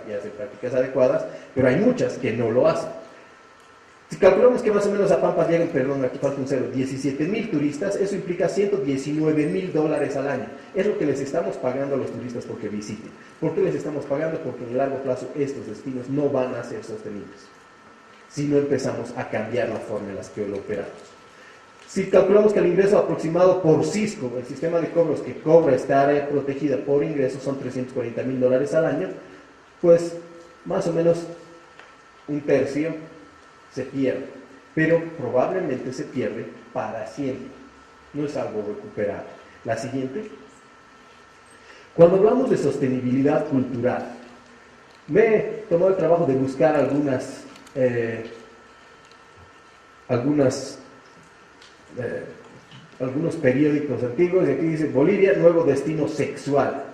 y hacen prácticas adecuadas, pero hay muchas que no lo hacen. Si calculamos que más o menos a Pampas llegan, perdón, aquí falta un cero, 17.000 turistas, eso implica $119.000 al año. Es lo que les estamos pagando a los turistas porque visiten. ¿Por qué les estamos pagando? Porque en el largo plazo estos destinos no van a ser sostenibles si no empezamos a cambiar la forma en la que lo operamos. Si calculamos que el ingreso aproximado por Cisco, el sistema de cobros que cobra esta área protegida por ingresos, son $340.000 al año, pues más o menos un tercio se pierde, pero probablemente se pierde para siempre. No es algo recuperable. La siguiente. Cuando hablamos de sostenibilidad cultural, me he tomado el trabajo de buscar algunos periódicos antiguos, y aquí dice: Bolivia, nuevo destino sexual.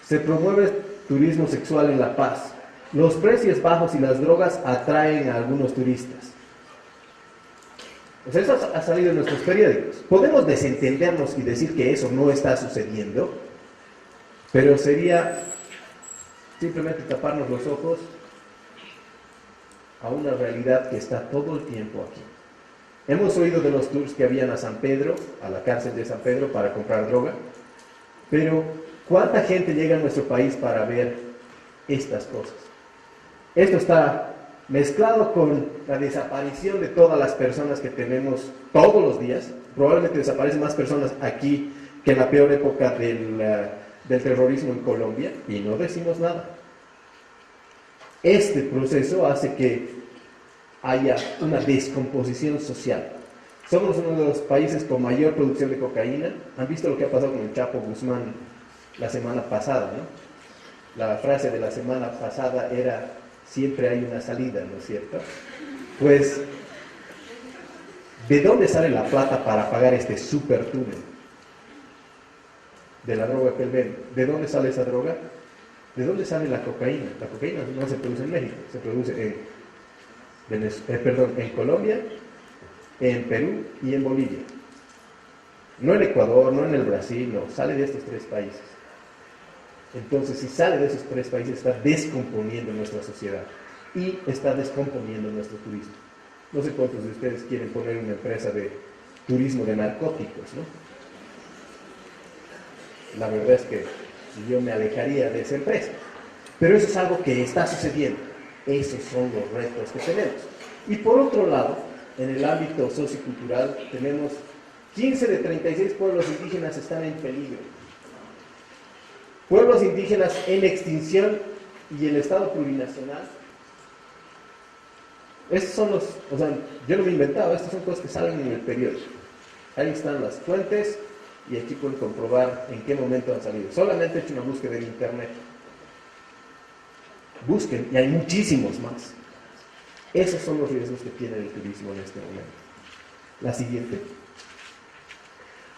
Se promueve turismo sexual en La Paz. Los precios bajos y las drogas atraen a algunos turistas. Pues eso ha salido en nuestros periódicos. Podemos desentendernos y decir que eso no está sucediendo, pero sería simplemente taparnos los ojos a una realidad que está todo el tiempo aquí. Hemos oído de los tours que habían a San Pedro, a la cárcel de San Pedro, para comprar droga, pero ¿cuánta gente llega a nuestro país para ver estas cosas? Esto está mezclado con la desaparición de todas las personas que tenemos todos los días. Probablemente desaparecen más personas aquí que en la peor época del terrorismo en Colombia, y no decimos nada. Este proceso hace que haya una descomposición social. Somos uno de los países con mayor producción de cocaína. ¿Han visto lo que ha pasado con el Chapo Guzmán la semana pasada, no? La frase de la semana pasada era: siempre hay una salida, ¿no es cierto? Pues, ¿de dónde sale la plata para pagar este super túnel? De la droga que él vende. ¿De dónde sale esa droga? ¿De dónde sale la cocaína? La cocaína no se produce en México, se produce en Colombia, en Perú y en Bolivia. No en Ecuador, no en el Brasil, no, sale de estos tres países. Entonces, si sale de esos tres países, está descomponiendo nuestra sociedad y está descomponiendo nuestro turismo. No sé cuántos de ustedes quieren poner una empresa de turismo de narcóticos, ¿no? La verdad es que yo me alejaría de esa empresa. Pero eso es algo que está sucediendo. Esos son los retos que tenemos. Y por otro lado, en el ámbito sociocultural, tenemos 15 de 36 pueblos indígenas están en peligro. Pueblos indígenas en extinción y el Estado plurinacional. Estos son yo no me he inventado, estas son cosas que salen en el periódico. Ahí están las fuentes y aquí pueden comprobar en qué momento han salido. Solamente he hecho una búsqueda en internet. Busquen, y hay muchísimos más. Esos son los riesgos que tiene el turismo en este momento. La siguiente.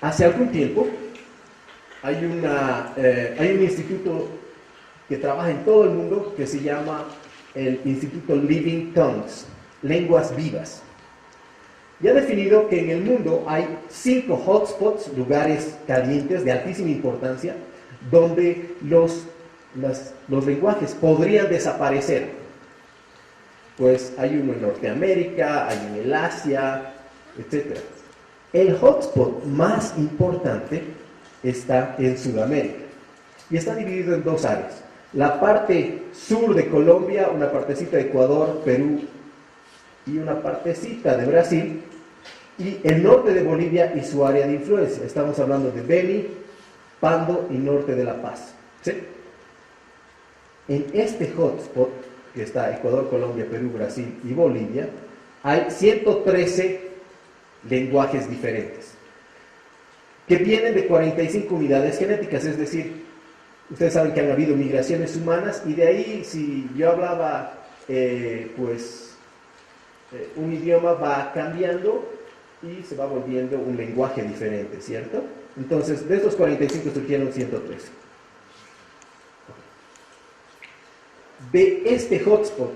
Hace algún tiempo hay un instituto que trabaja en todo el mundo que se llama el Instituto Living Tongues, Lenguas Vivas. Y ha definido que en el mundo hay 5 hotspots, lugares calientes de altísima importancia, donde los lenguajes podrían desaparecer. Pues hay uno en Norteamérica, hay en el Asia, etc. El hotspot más importante está en Sudamérica y está dividido en 2 áreas. La parte sur de Colombia, una partecita de Ecuador, Perú y una partecita de Brasil, y el norte de Bolivia y su área de influencia. Estamos hablando de Beni, Pando y norte de La Paz. ¿Sí? En este hotspot, que está Ecuador, Colombia, Perú, Brasil y Bolivia, hay 113 lenguajes diferentes, que vienen de 45 unidades genéticas, es decir, ustedes saben que han habido migraciones humanas, y de ahí, si yo hablaba, un idioma va cambiando y se va volviendo un lenguaje diferente, ¿cierto? Entonces, de estos 45 surgieron 113. De este hotspot,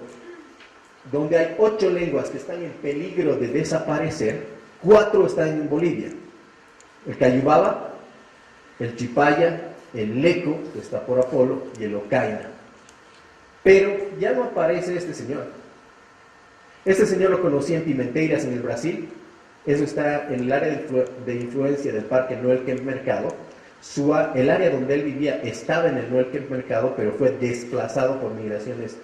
donde hay 8 lenguas que están en peligro de desaparecer, 4 están en Bolivia: el Cayubaba, el Chipaya, el Leco, que está por Apolo, y el Ocaina. Pero ya no aparece este señor. Este señor lo conocí en Pimenteiras, en el Brasil. Eso está en el área de influencia del Parque Noel Kemp Mercado. El área donde él vivía estaba en el Noel Kemp Mercado, pero fue desplazado por migraciones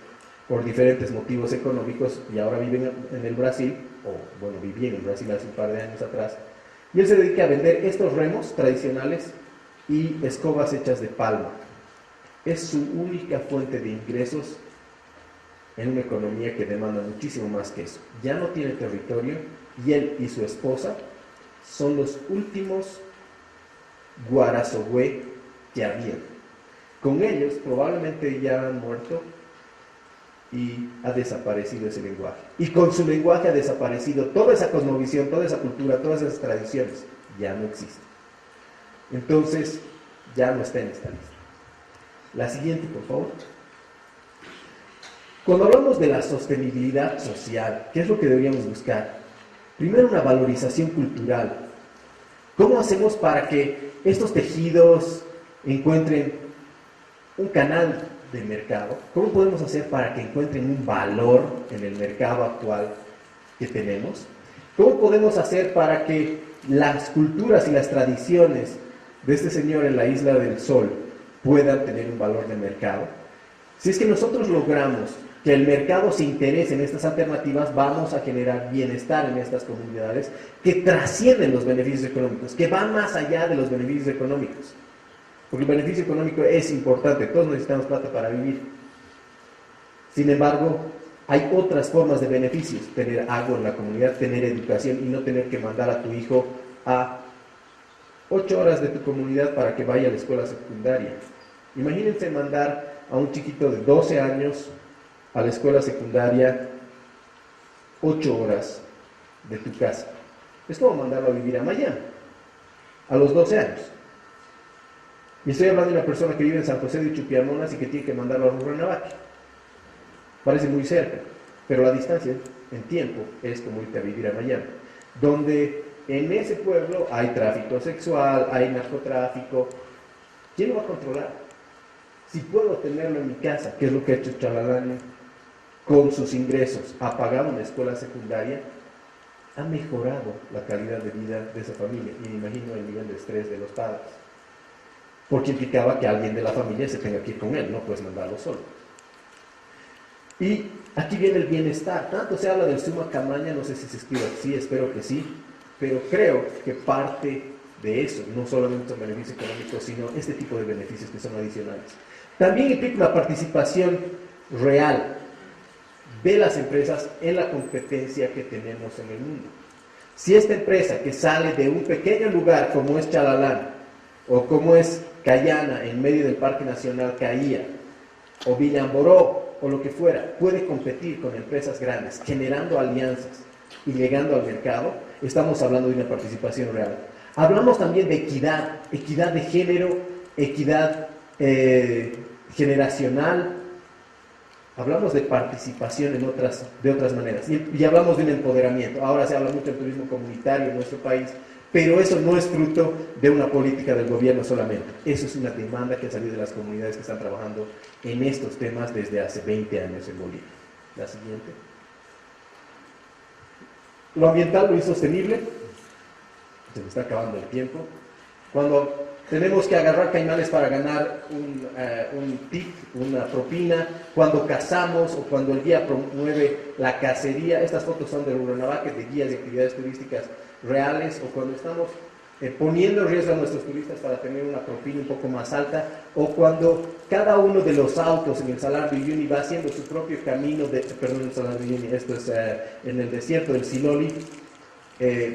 por diferentes motivos económicos y ahora vive en el Brasil, o bueno, vivía en el Brasil hace un par de años atrás. Y él se dedica a vender estos remos tradicionales y escobas hechas de palma. Es su única fuente de ingresos en una economía que demanda muchísimo más que eso. Ya no tiene territorio y él y su esposa son los últimos guarazogué que había. Con ellos probablemente ya han muerto y ha desaparecido ese lenguaje. Y con su lenguaje ha desaparecido toda esa cosmovisión, toda esa cultura, todas esas tradiciones. Ya no existen. Entonces, ya no está en esta lista. La siguiente, por favor. Cuando hablamos de la sostenibilidad social, ¿qué es lo que deberíamos buscar? Primero, una valorización cultural. ¿Cómo hacemos para que estos tejidos encuentren un canal de mercado? ¿Cómo podemos hacer para que encuentren un valor en el mercado actual que tenemos? ¿Cómo podemos hacer para que las culturas y las tradiciones de este señor en la Isla del Sol puedan tener un valor de mercado? Si es que nosotros logramos que el mercado se interese en estas alternativas, vamos a generar bienestar en estas comunidades que trascienden los beneficios económicos, que van más allá de los beneficios económicos. Porque el beneficio económico es importante, todos necesitamos plata para vivir. Sin embargo, hay otras formas de beneficios: tener agua en la comunidad, tener educación y no tener que mandar a tu hijo a 8 horas de tu comunidad para que vaya a la escuela secundaria. Imagínense mandar a un chiquito de 12 años a la escuela secundaria 8 horas de tu casa. Es como mandarlo a vivir a Miami a los 12 años. Y estoy hablando de una persona que vive en San José de Chupiamonas y que tiene que mandarlo a Rurrenabaque. Parece muy cerca, pero la distancia en tiempo es como irte a vivir a Miami, donde en ese pueblo hay tráfico sexual, hay narcotráfico. ¿Quién lo va a controlar? Si puedo tenerlo en mi casa, que es lo que ha hecho Chalalani con sus ingresos, ha pagado una escuela secundaria, ha mejorado la calidad de vida de esa familia, y me imagino el nivel de estrés de los padres, porque implicaba que alguien de la familia se tenga que ir con él, no puedes mandarlo solo. Y aquí viene el bienestar. Tanto se habla del summa camaña, no sé si se escribe así, espero que sí, pero creo que parte de eso, no solamente son beneficios económicos, sino este tipo de beneficios que son adicionales. También implica una participación real de las empresas en la competencia que tenemos en el mundo. Si esta empresa que sale de un pequeño lugar como es Chalalán, o como es Cayana en medio del Parque Nacional Caía, o Villamboró, o lo que fuera, puede competir con empresas grandes, generando alianzas y llegando al mercado, estamos hablando de una participación real. Hablamos también de equidad, equidad de género, equidad generacional. Hablamos de participación de otras maneras y hablamos de un empoderamiento. Ahora se habla mucho del turismo comunitario en nuestro país, pero eso no es fruto de una política del gobierno solamente. Eso es una demanda que ha salido de las comunidades que están trabajando en estos temas desde hace 20 años en Bolivia. La siguiente. Lo ambiental, lo insostenible. Se me está acabando el tiempo. Cuando tenemos que agarrar caimanes para ganar un tip, una propina, cuando cazamos o cuando el guía promueve la cacería. Estas fotos son de Rurrenabaque, de guías de actividades turísticas reales, o cuando estamos poniendo en riesgo a nuestros turistas para tener una propina un poco más alta, o cuando cada uno de los autos en el Salar de Uyuni va haciendo su propio camino, perdón, el Salar de Uyuni, esto es en el desierto del Siloli,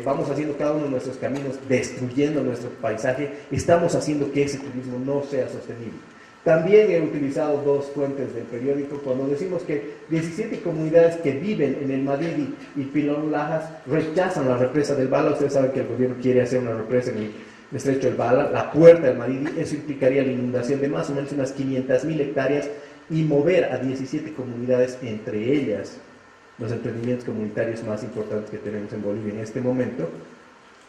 vamos haciendo cada uno de nuestros caminos, destruyendo nuestro paisaje, estamos haciendo que ese turismo no sea sostenible. También he utilizado 2 fuentes del periódico cuando decimos que 17 comunidades que viven en el Madidi y Pilón Lajas rechazan la represa del Bala. Ustedes saben que el gobierno quiere hacer una represa en el estrecho del Bala, la puerta del Madidi. Eso implicaría la inundación de más o menos unas 500.000 hectáreas y mover a 17 comunidades, entre ellas los emprendimientos comunitarios más importantes que tenemos en Bolivia en este momento.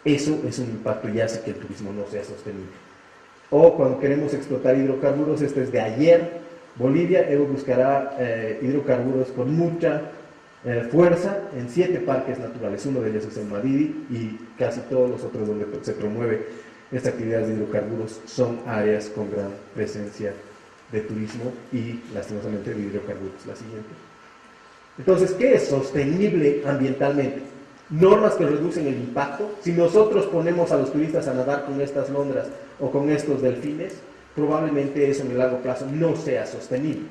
Eso es un impacto y hace que el turismo no sea sostenible. O cuando queremos explotar hidrocarburos, esto es de ayer, Bolivia buscará hidrocarburos con mucha fuerza en 7 parques naturales. Uno de ellos es el Madidi, y casi todos los otros donde se promueve esta actividad de hidrocarburos son áreas con gran presencia de turismo y lastimosamente de hidrocarburos. La siguiente. Entonces, ¿qué es sostenible ambientalmente? Normas que reducen el impacto. Si nosotros ponemos a los turistas a nadar con estas alondras o con estos delfines, probablemente eso en el largo plazo no sea sostenible.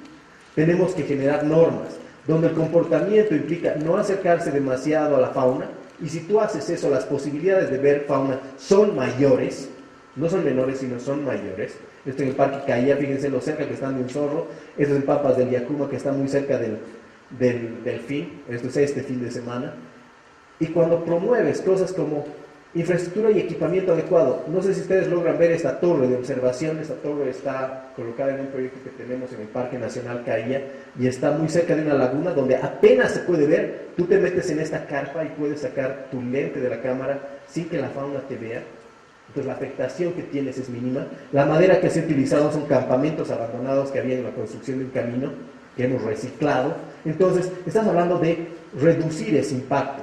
Tenemos que generar normas donde el comportamiento implica no acercarse demasiado a la fauna, y si tú haces eso, las posibilidades de ver fauna son mayores, no son menores, sino son mayores. Esto en el Parque Caía, fíjense lo cerca que están de un zorro. Esto es en Pampas del Yacuma, que está muy cerca del delfín. Esto es este fin de semana. Y cuando promueves cosas como infraestructura y equipamiento adecuado, no sé si ustedes logran ver esta torre de observación. Esta torre está colocada en un proyecto que tenemos en el Parque Nacional Caía, y está muy cerca de una laguna donde apenas se puede ver. Tú te metes en esta carpa y puedes sacar tu lente de la cámara sin que la fauna te vea. Entonces la afectación que tienes es mínima. La madera que se ha utilizado son campamentos abandonados que había en la construcción de un camino que hemos reciclado. Entonces estás hablando de reducir ese impacto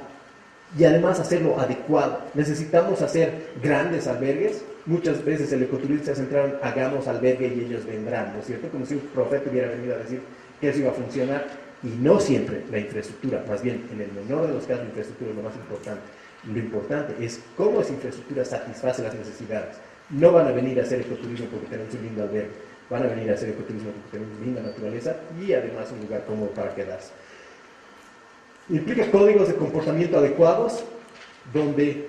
y además hacerlo adecuado. Necesitamos hacer grandes albergues. Muchas veces el ecoturista se centra en hagamos albergue y ellos vendrán, ¿no es cierto? Como si un profeta hubiera venido a decir que eso iba a funcionar, y no siempre la infraestructura, más bien en el menor de los casos la infraestructura es lo más importante. Lo importante es cómo esa infraestructura satisface las necesidades. No van a venir a hacer ecoturismo porque tenemos un lindo albergue, van a venir a hacer ecoturismo porque tenemos linda naturaleza y además un lugar cómodo para quedarse. Implica códigos de comportamiento adecuados, donde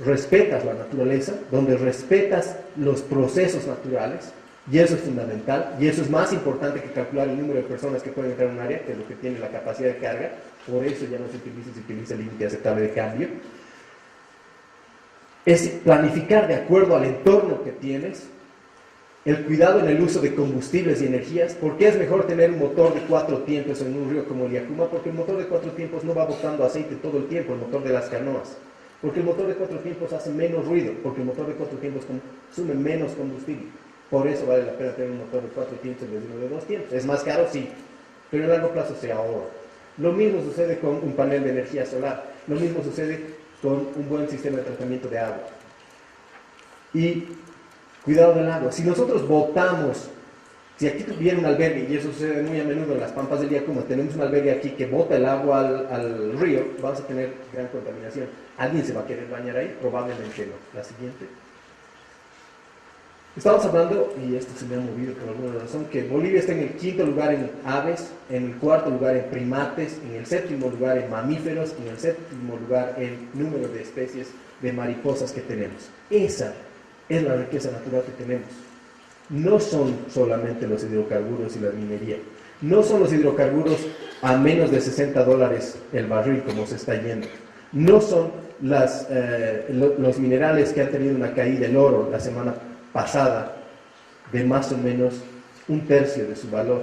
respetas la naturaleza, donde respetas los procesos naturales, y eso es fundamental, y eso es más importante que calcular el número de personas que pueden entrar en un área, que es lo que tiene la capacidad de carga. Por eso ya no se utiliza el límite aceptable de cambio. Es planificar de acuerdo al entorno que tienes, el cuidado en el uso de combustibles y energías. ¿Por qué es mejor tener un motor de 4 tiempos en un río como el Yacuma? Porque el motor de 4 tiempos no va botando aceite todo el tiempo, el motor de las canoas. Porque el motor de 4 tiempos hace menos ruido, porque el motor de 4 tiempos consume menos combustible. Por eso vale la pena tener un motor de 4 tiempos en vez de uno de 2 tiempos. ¿Es más caro? Sí, pero a largo plazo se ahorra. Lo mismo sucede con un panel de energía solar, lo mismo sucede con un buen sistema de tratamiento de agua. Y cuidado del agua. Si nosotros botamos, si aquí tuviera un albergue, y eso sucede muy a menudo en las Pampas del Yacuma, tenemos un albergue aquí que bota el agua al río, vamos a tener gran contaminación. ¿Alguien se va a querer bañar ahí? Probablemente no. La siguiente. Estamos hablando, y esto se me ha movido por alguna razón, que Bolivia está en el 5º lugar en aves, en el 4º lugar en primates, en el 7º lugar en mamíferos, y en el 7º lugar en número de especies de mariposas que tenemos. Esa es la riqueza natural que tenemos. No son solamente los hidrocarburos y la minería. No son los hidrocarburos a menos de $60 el barril como se está yendo. No son los minerales que han tenido una caída del oro la semana pasada de más o menos 1/3 de su valor.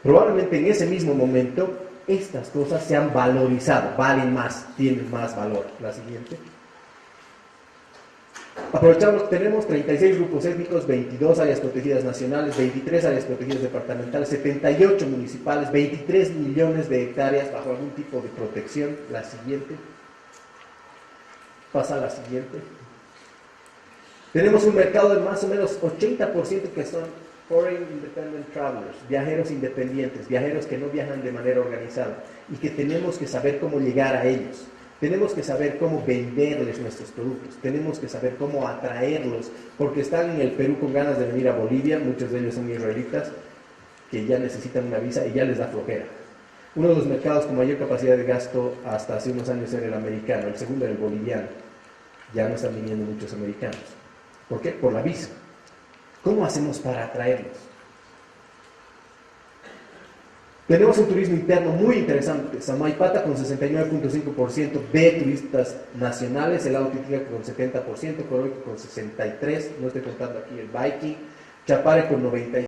Probablemente en ese mismo momento estas cosas se han valorizado, valen más, tienen más valor. La siguiente. Aprovechamos, tenemos 36 grupos étnicos, 22 áreas protegidas nacionales, 23 áreas protegidas departamentales, 78 municipales, 23 millones de hectáreas bajo algún tipo de protección. La siguiente. Pasa a la siguiente. Tenemos un mercado de más o menos 80% que son Foreign Independent Travelers, viajeros independientes, viajeros que no viajan de manera organizada, y que tenemos que saber cómo llegar a ellos. Tenemos que saber cómo venderles nuestros productos, tenemos que saber cómo atraerlos, porque están en el Perú con ganas de venir a Bolivia. Muchos de ellos son israelitas que ya necesitan una visa y ya les da flojera. Uno de los mercados con mayor capacidad de gasto hasta hace unos años era el americano, el segundo era el boliviano. Ya no están viniendo muchos americanos. ¿Por qué? Por la visa. ¿Cómo hacemos para atraerlos? Tenemos un turismo interno muy interesante. Samaipata con 69.5% de turistas nacionales, el lado Titicaca con 70%, Coroico con 63%, no estoy contando aquí el Viking, Chapare con 95%.